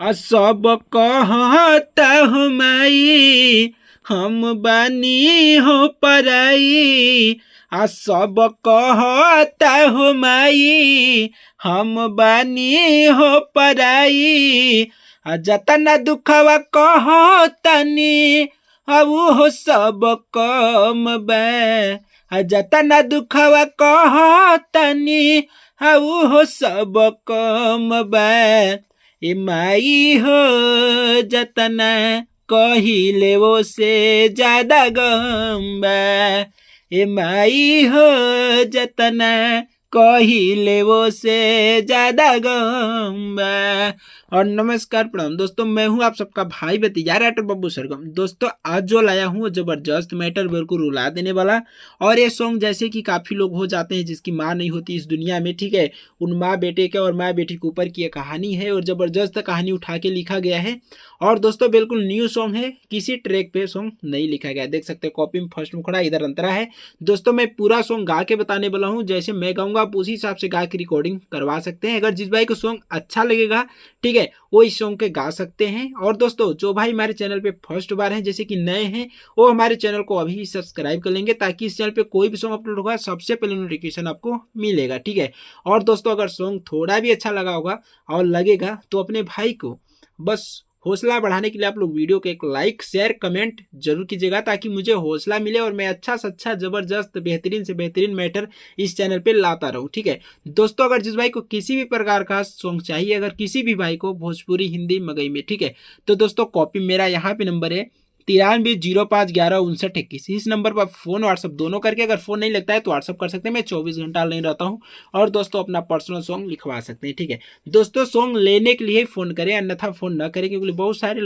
सब कहता हो माई हम बानी हो पराई। सब कहता हो माई हम बानी हो पराई। जतना दुखवा कहतनी अब हो सब कम बा। जतना दुखवा कहतनी अब हो सब कम बा। ए माई हो जतना कहिले वो से ज्यादा गम बा। ए माई हो जतना कहिले वो से ज्यादा गम बा। और नमस्कार प्रणाम दोस्तों, मैं हूं आप सबका भाई भतीजा राइटर बब्बू सरगम। दोस्तों आज जो लाया हूं जबरदस्त मैटर, बिल्कुल रुला देने वाला। और ये सॉन्ग जैसे कि काफी लोग हो जाते हैं जिसकी माँ नहीं होती इस दुनिया में, ठीक है, उन माँ बेटे के और माँ बेटी के ऊपर की ये कहानी है और जबरदस्त कहानी उठा के लिखा गया है। और दोस्तों बिल्कुल न्यू सॉन्ग है, किसी ट्रैक पे सॉन्ग नहीं लिखा गया। देख सकते हैं कॉपी में फर्स्ट मुखड़ा, इधर अंतरा है। दोस्तों मैं पूरा सॉन्ग गा के बताने वाला हूँ, जैसे मैं गाऊंगा आप उसी हिसाब से गा के रिकॉर्डिंग करवा सकते हैं। अगर जिस भाई को सॉन्ग अच्छा लगेगा, ठीक है, वो इस सॉन्ग के गा सकते हैं। और दोस्तों जो भाई हमारे चैनल पे फर्स्ट बार हैं, जैसे कि नए हैं, वो हमारे चैनल को अभी सब्सक्राइब कर लेंगे ताकि इस चैनल पे कोई भी सॉन्ग अपलोड होगा सबसे पहले नोटिफिकेशन आपको मिलेगा, ठीक है। और दोस्तों अगर सॉन्ग थोड़ा भी अच्छा लगा होगा और लगेगा तो अपने भाई को बस हौसला बढ़ाने के लिए आप लोग वीडियो को एक लाइक शेयर कमेंट जरूर कीजिएगा ताकि मुझे हौसला मिले और मैं अच्छा से अच्छा जबरदस्त बेहतरीन से बेहतरीन मैटर इस चैनल पे लाता रहूं, ठीक है। दोस्तों अगर जिस भाई को किसी भी प्रकार का सॉन्ग चाहिए, अगर किसी भी भाई को भोजपुरी हिंदी मगही में, ठीक है, तो दोस्तों कॉपी मेरा यहाँ पे नंबर है 9305115921। इस नंबर पर फोन व्हाट्सअप दोनों करके, अगर फोन नहीं लगता है तो व्हाट्सअप कर सकते हैं, मैं 24 घंटा नहीं रहता हूँ। और दोस्तों अपना पर्सनल सॉन्ग लिखवा सकते हैं, ठीक है। दोस्तों सॉन्ग लेने के लिए फोन करें, अन्यथा फोन न करें, क्योंकि बहुत सारे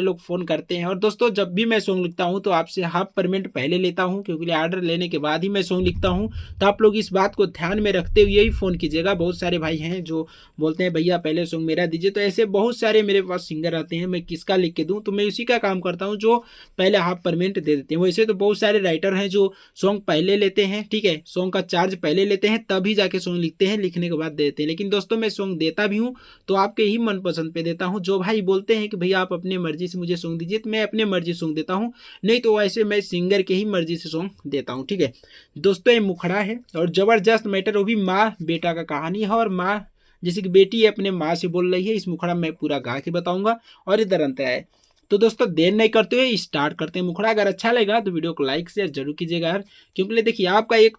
लोग फोन करते हैं। और दोस्तों जब भी मैं सॉन्ग लिखता हूँ तो आपसे हाफ पेमेंट पहले लेता हूँ, क्योंकि ऑर्डर लेने के बाद ही मैं सॉन्ग लिखता हूँ। तो आप लोग इस बात को ध्यान में रखते हुए ही फोन कीजिएगा। बहुत सारे भाई हैं जो बोलते हैं भैया पहले सॉन्ग मेरा दीजिए, तो ऐसे बहुत सारे मेरे पास सिंगर आते हैं, मैं किसका लिख के दूं, तो मैं उसी का काम करता हूं जो पहले हाफ पेमेंट दे देते हैं। वैसे तो बहुत सारे राइटर हैं जो सॉन्ग पहले लेते हैं, ठीक है, सॉन्ग का चार्ज पहले लेते हैं तभी जाके सॉन्ग लिखते हैं, लिखने के बाद दे देते हैं। लेकिन दोस्तों मैं सॉन्ग देता भी हूँ तो आपके ही मनपसंद पे देता हूँ। जो भाई बोलते हैं कि भैया आप अपनी मर्जी से मुझे सॉन्ग दीजिए, तो मैं अपनी मर्जी सॉन्ग देता हूँ, नहीं तो वैसे मैं सिंगर के ही मर्जी से सॉन्ग देता हूँ, ठीक है। दोस्तों ये मुखड़ा है और जबरदस्त मैटर, वो भी माँ बेटा का कहानी है। और माँ जैसे कि बेटी अपने माँ से बोल रही है, इस मुखड़ा में पूरा गा के बताऊंगा। और इधर अंतर है। तो दोस्तों देर नहीं करते हुए स्टार्ट करते हैं मुखड़ा। अगर अच्छा लगेगा तो वीडियो को लाइक शेयर जरूर कीजिएगा यार, क्योंकि देखिए आपका एक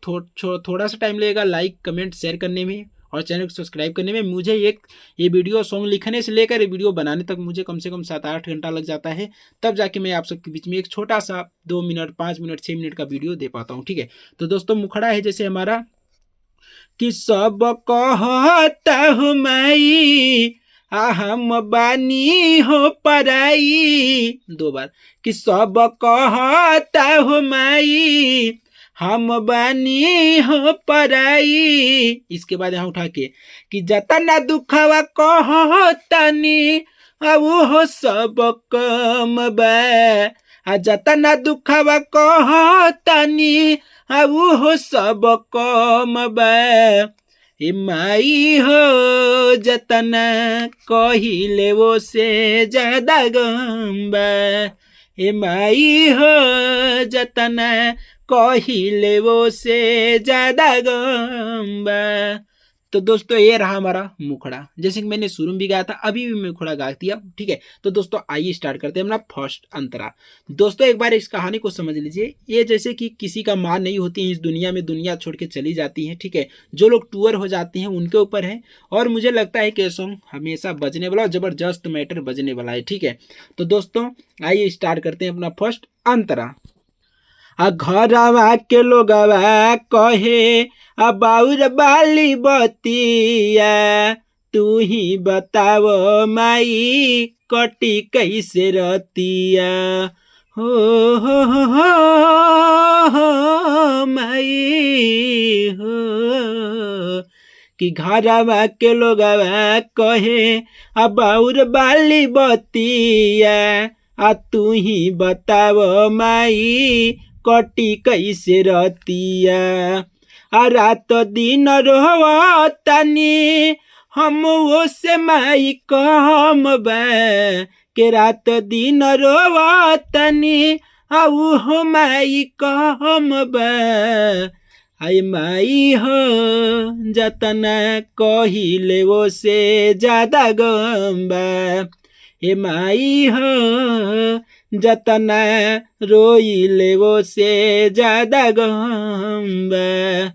थोड़ा सा टाइम लगेगा लाइक कमेंट शेयर करने में और चैनल को सब्सक्राइब करने में। मुझे ये वीडियो सॉन्ग लिखने से लेकर ये वीडियो बनाने तक मुझे कम से कम 7-8 घंटा लग जाता है, तब जाके मैं आप सबके बीच में एक छोटा सा 2 मिनट 5 मिनट 6 मिनट का वीडियो दे पाता हूँ, ठीक है। तो दोस्तों मुखड़ा है जैसे हमारा कि सब कहता हो माई हम बानी हो पराई। 2 बार कि सब कहता हो माई हम बानी हो पराई। इसके बाद यहाँ उठा के कि जतना दुखवा कहतनी अब हो सब कम बा। जतना दुखवा कहतनी अब हो सब कम बा। ए माई हो जतना कहिले वो से ज्यादा गम बा। ए माई हो जतना कहिले वो से ज्यादा गम बा। तो दोस्तों ये रहा हमारा मुखड़ा, जैसे कि मैंने शुरू में भी गाया था, अभी भी मैं मुखड़ा गा दिया, ठीक है। तो दोस्तों आइए स्टार्ट करते हैं अपना फर्स्ट अंतरा। दोस्तों एक बार इस कहानी को समझ लीजिए। ये जैसे कि किसी का माँ नहीं होती है इस दुनिया में, दुनिया छोड़ के चली जाती है, ठीक है, जो लोग टूअर हो जाते हैं उनके ऊपर है। और मुझे लगता है कि सॉन्ग हमेशा बजने वाला, जबरदस्त मैटर बजने वाला है, ठीक है। तो दोस्तों आइए स्टार्ट करते हैं अपना फर्स्ट अंतरा। घरवा के लोगवा कहे बाउर बाली बतिया, तू ही बताव माई कटी कैसे रतिया। हो माई हो कि घरवा के लोगवा कहे बाउर बाली बतिया, तू ही बताव माई कटी कैसे रतिया। रात दिन रोवतनी हम वो से माई कहम बा के रात दिन रोवतनी आऊ हो माई कहम बा आई माई हो जतना कहिले वो से ज्यादा गम बा हे माई हो जतना रोइले वो से ज्यादा गम बा।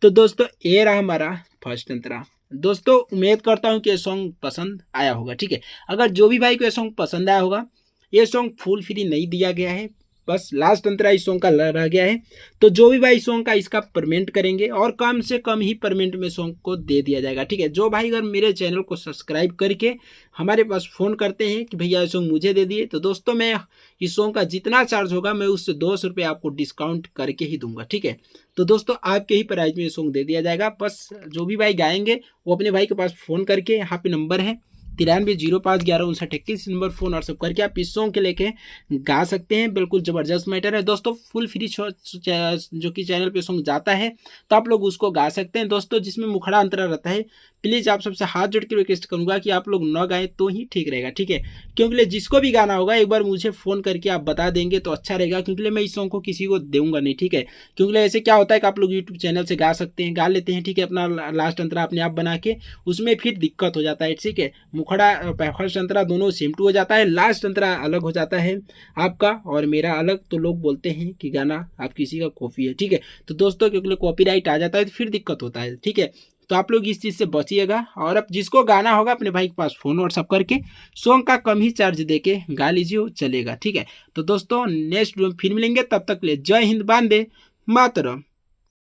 तो दोस्तों ये रहा हमारा फर्स्ट अंतरा। दोस्तों उम्मीद करता हूँ कि ये सॉन्ग पसंद आया होगा। ठीक है, अगर जो भी भाई को ये सॉन्ग पसंद आया होगा, ये सॉन्ग फुल फ्री नहीं दिया गया है, बस लास्ट अंतरा इस सॉन्ग का रह गया है। तो जो भी भाई सॉन्ग का इसका पेमेंट करेंगे और कम से कम ही पेमेंट में सॉन्ग को दे दिया जाएगा। ठीक है, जो भाई अगर मेरे चैनल को सब्सक्राइब करके हमारे पास फ़ोन करते हैं कि भैया ये सॉन्ग मुझे दे दिए, तो दोस्तों मैं इस सॉन्ग का जितना चार्ज होगा मैं उससे 200 रुपये आपको डिस्काउंट करके ही दूंगा। ठीक है, तो दोस्तों आपके ही प्राइस में ये सॉन्ग दे दिया जाएगा। बस जो भी भाई गाएंगे वो अपने भाई के पास फ़ोन करके, यहाँ पे नंबर है 9305115921 नंबर फ़ोन व्हाट्सअप करके आप इस सॉन्ग के लेके गा सकते हैं। बिल्कुल ज़बरदस्त मैटर है दोस्तों, फुल फ्री जो कि चैनल पे सॉन्ग जाता है तो आप लोग उसको गा सकते हैं दोस्तों, जिसमें मुखड़ा अंतरा रहता है। प्लीज़ आप सबसे हाथ जोड़ के रिक्वेस्ट करूंगा कि आप लोग न गाएं तो ही ठीक रहेगा। ठीक है, क्योंकि जिसको भी गाना होगा एक बार मुझे फ़ोन करके आप बता देंगे तो अच्छा रहेगा, क्योंकि मैं इस सॉन्ग को किसी को दूंगा नहीं। ठीक है, क्योंकि ऐसे क्या होता है कि आप लोग यूट्यूब चैनल से गा सकते हैं, गा लेते हैं, ठीक है, अपना लास्ट अंतरा अपने आप बना के, उसमें फिर दिक्कत हो जाता है। ठीक है, मुखड़ा फर्स्ट अंतरा दोनों सेम टू हो जाता है, लास्ट अंतरा अलग हो जाता है आपका और मेरा अलग, तो लोग बोलते हैं कि गाना आप किसी का कॉपी है। ठीक है, तो दोस्तों क्योंकि कॉपीराइट आ जाता है तो फिर दिक्कत होता है। ठीक है, तो आप लोग इस चीज़ से बचिएगा और अब जिसको गाना होगा अपने भाई के पास फ़ोन व्हाट्सअप करके सॉन्ग का कम ही चार्ज देके गा लीजिए, वो चलेगा। ठीक है, तो दोस्तों नेक्स्ट फिर मिलेंगे, तब तक ले जय हिंद, वंदे मातरम।